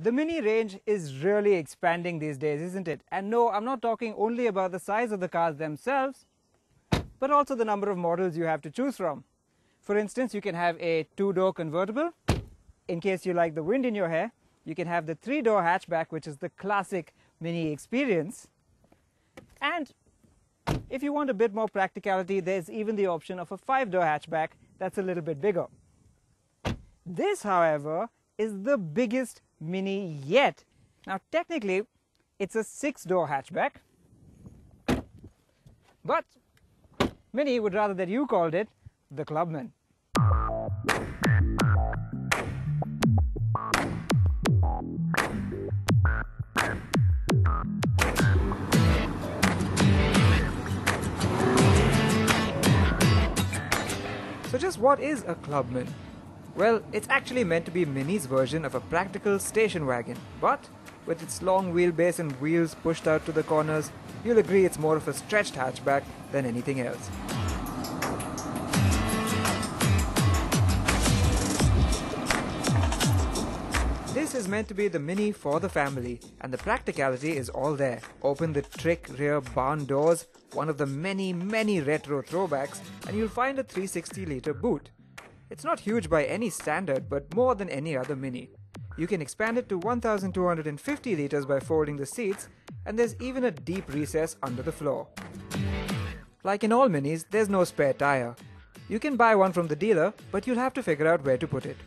The Mini range is really expanding these days, isn't it? And no, I'm not talking only about the size of the cars themselves, but also the number of models you have to choose from. For instance, you can have a 2-door convertible. In case you like the wind in your hair, you can have the 3-door hatchback, which is the classic Mini experience. And if you want a bit more practicality, there's even the option of a 5-door hatchback that's a little bit bigger. This, however, is the biggest Mini yet. Now, technically, it's a 6-door hatchback, but Mini would rather that you called it the Clubman. So just what is a Clubman? Well, it's actually meant to be Mini's version of a practical station wagon, but with its long wheelbase and wheels pushed out to the corners, you'll agree it's more of a stretched hatchback than anything else. This is meant to be the Mini for the family, and the practicality is all there. Open the trick rear barn doors, one of the many retro throwbacks, and you'll find a 360-litre boot. It's not huge by any standard, but more than any other Mini. You can expand it to 1,250 litres by folding the seats, and there's even a deep recess under the floor. Like in all Minis, there's no spare tyre. You can buy one from the dealer, but you'll have to figure out where to put it.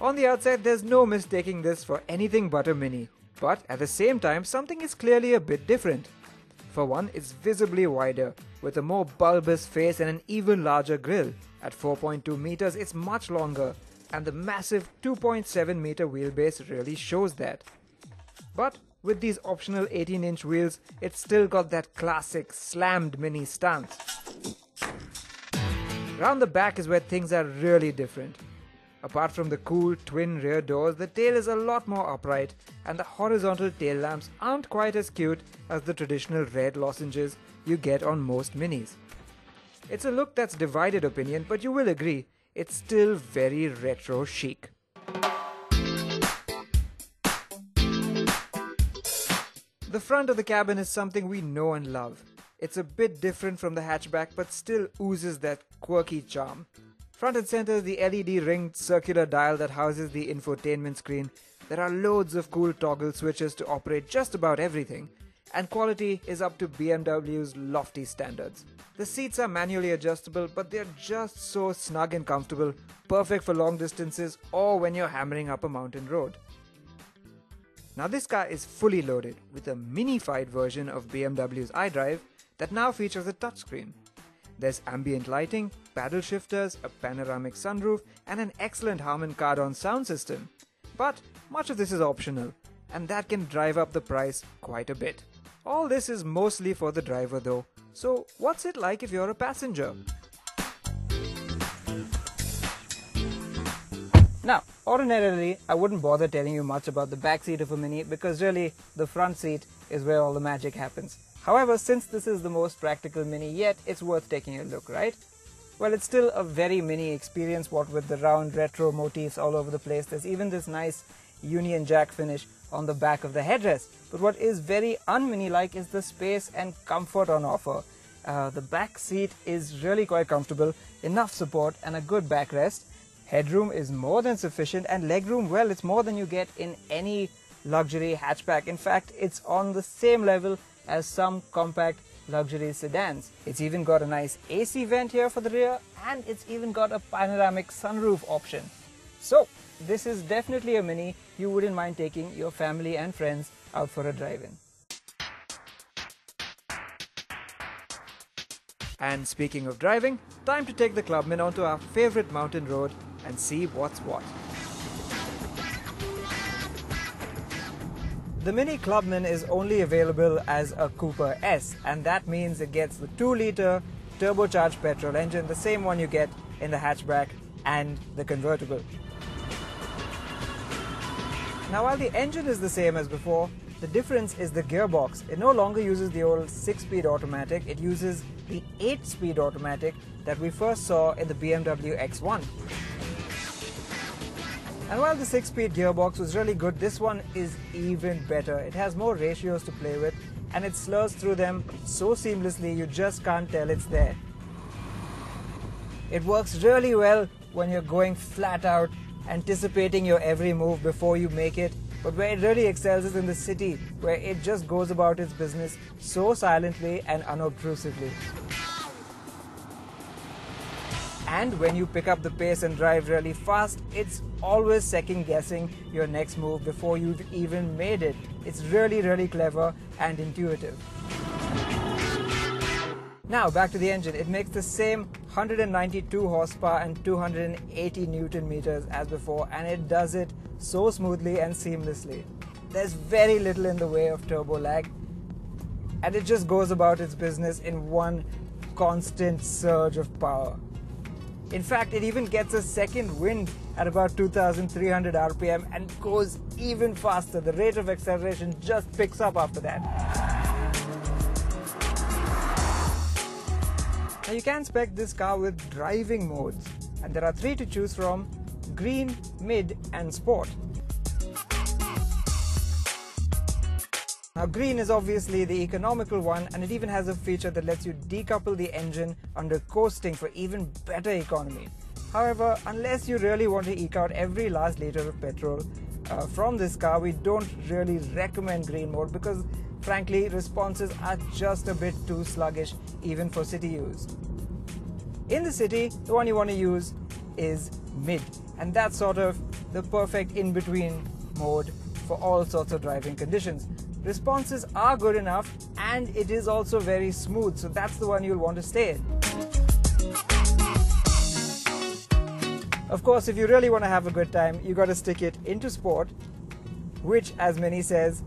On the outside, there's no mistaking this for anything but a Mini, but at the same time, something is clearly a bit different. For one, it's visibly wider, with a more bulbous face and an even larger grille. At 4.2 meters, it's much longer, and the massive 2.7 meter wheelbase really shows that. But with these optional 18-inch wheels, it's still got that classic slammed Mini stance. Round the back is where things are really different. Apart from the cool twin rear doors, the tail is a lot more upright, and the horizontal tail lamps aren't quite as cute as the traditional red lozenges you get on most Minis. It's a look that's divided opinion, but you will agree, it's still very retro chic. The front of the cabin is something we know and love. It's a bit different from the hatchback, but still oozes that quirky charm. Front and center is the LED ringed circular dial that houses the infotainment screen. There are loads of cool toggle switches to operate just about everything, and quality is up to BMW's lofty standards. The seats are manually adjustable, but they're just so snug and comfortable, perfect for long distances or when you're hammering up a mountain road. Now this car is fully loaded with a minified version of BMW's iDrive that now features a touchscreen. There's ambient lighting, paddle shifters, a panoramic sunroof, and an excellent Harman Kardon sound system. But much of this is optional, and that can drive up the price quite a bit. All this is mostly for the driver though, so what's it like if you're a passenger? Now, ordinarily, I wouldn't bother telling you much about the back seat of a Mini because really, the front seat is where all the magic happens. However, since this is the most practical Mini yet, it's worth taking a look, right? Well, it's still a very Mini experience, what with the round retro motifs all over the place. There's even this nice Union Jack finish on the back of the headrest. But what is very un-Mini-like is the space and comfort on offer. The back seat is really quite comfortable, enough support and a good backrest. Headroom is more than sufficient, and legroom, well, it's more than you get in any luxury hatchback. In fact, it's on the same level as some compact luxury sedans. It's even got a nice AC vent here for the rear, and it's even got a panoramic sunroof option. So, this is definitely a Mini you wouldn't mind taking your family and friends out for a drive-in. And speaking of driving, time to take the Clubman onto our favorite mountain road and see what's what. The Mini Clubman is only available as a Cooper S, and that means it gets the 2-litre turbocharged petrol engine, the same one you get in the hatchback and the convertible. Now, while the engine is the same as before, the difference is the gearbox. It no longer uses the old 6-speed automatic, it uses the 8-speed automatic that we first saw in the BMW X1. And while the 6-speed gearbox was really good, this one is even better. It has more ratios to play with and it slurs through them so seamlessly you just can't tell it's there. It works really well when you're going flat out, anticipating your every move before you make it, but where it really excels is in the city, where it just goes about its business so silently and unobtrusively. And when you pick up the pace and drive really fast, it's always second guessing your next move before you've even made it. It's really, really clever and intuitive. Now back to the engine. It makes the same 192 horsepower and 280 Newton meters as before, and it does it so smoothly and seamlessly. There's very little in the way of turbo lag, and it just goes about its business in one constant surge of power. In fact, it even gets a second wind at about 2,300 RPM and goes even faster. The rate of acceleration just picks up after that. Now you can spec this car with driving modes, and there are 3 to choose from: Green, Mid and Sport. Now Green is obviously the economical one, and it even has a feature that lets you decouple the engine under coasting for even better economy. However, unless you really want to eke out every last litre of petrol from this car, we don't really recommend Green mode because frankly responses are just a bit too sluggish even for city use. In the city, the one you want to use is Mid, and that's sort of the perfect in-between mode for all sorts of driving conditions. Responses are good enough and it is also very smooth, so that's the one you'll want to stay in. Of course, if you really want to have a good time, you got to stick it into Sport, which, as many says,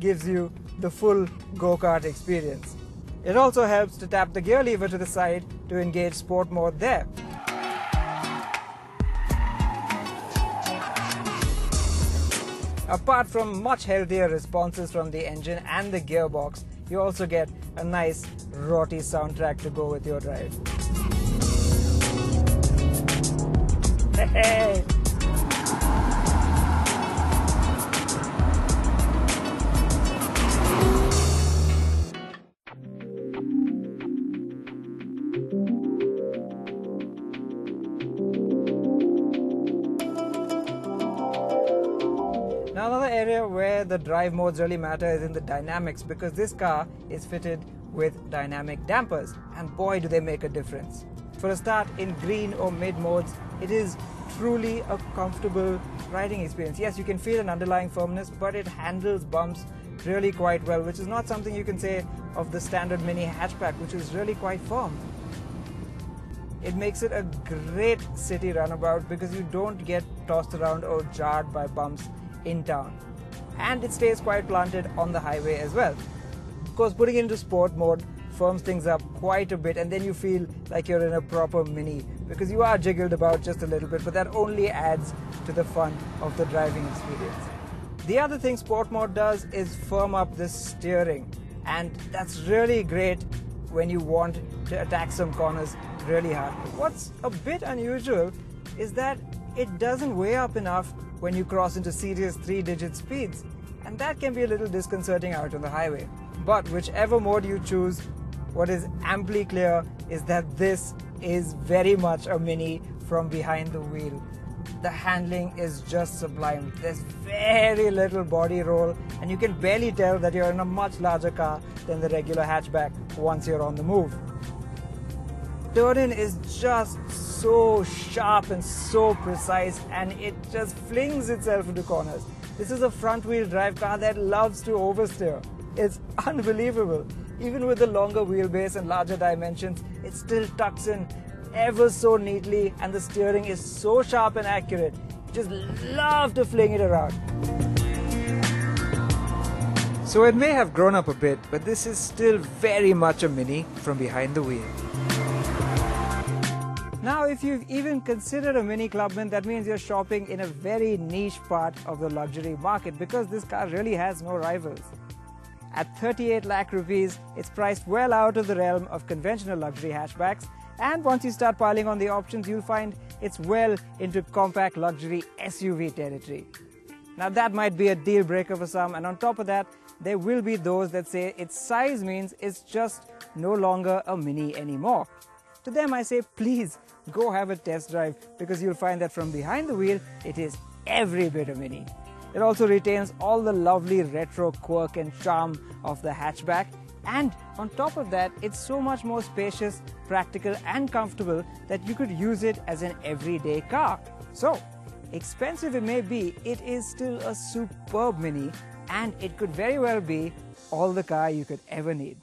gives you the full go-kart experience. It also helps to tap the gear lever to the side to engage Sport mode there. Apart from much healthier responses from the engine and the gearbox, you also get a nice rotty soundtrack to go with your drive. Hey! Now another area where the drive modes really matter is in the dynamics, because this car is fitted with dynamic dampers, and boy do they make a difference. For a start, in Green or Mid modes, it is truly a comfortable riding experience. Yes, you can feel an underlying firmness, but it handles bumps really quite well, which is not something you can say of the standard Mini hatchback, which is really quite firm. It makes it a great city runabout because you don't get tossed around or jarred by bumps in town, and it stays quite planted on the highway as well. Of course, putting it into Sport mode firms things up quite a bit, and then you feel like you're in a proper Mini because you are jiggled about just a little bit, but that only adds to the fun of the driving experience. The other thing Sport mode does is firm up the steering, and that's really great when you want to attack some corners really hard. What's a bit unusual is that it doesn't weigh up enough when you cross into serious 3-digit speeds, and that can be a little disconcerting out on the highway. But whichever mode you choose, what is amply clear is that this is very much a Mini from behind the wheel. The handling is just sublime. There's very little body roll, and you can barely tell that you're in a much larger car than the regular hatchback once you're on the move. Turn-in is just so sharp and so precise, and it just flings itself into corners. This is a front-wheel drive car that loves to oversteer. It's unbelievable. Even with the longer wheelbase and larger dimensions, it still tucks in ever so neatly, and the steering is so sharp and accurate. You just love to fling it around. So it may have grown up a bit, but this is still very much a Mini from behind the wheel. Now, if you've even considered a Mini Clubman, that means you're shopping in a very niche part of the luxury market, because this car really has no rivals. At 38 lakh rupees, it's priced well out of the realm of conventional luxury hatchbacks, And once you start piling on the options, you'll find it's well into compact luxury SUV territory. Now that might be a deal breaker for some, and on top of that, there will be those that say its size means it's just no longer a Mini anymore. To them I say, please go have a test drive, because you'll find that from behind the wheel, it is every bit a Mini. It also retains all the lovely retro quirk and charm of the hatchback, and on top of that, it's so much more spacious, practical and comfortable that you could use it as an everyday car. So, expensive it may be, it is still a superb Mini, and it could very well be all the car you could ever need.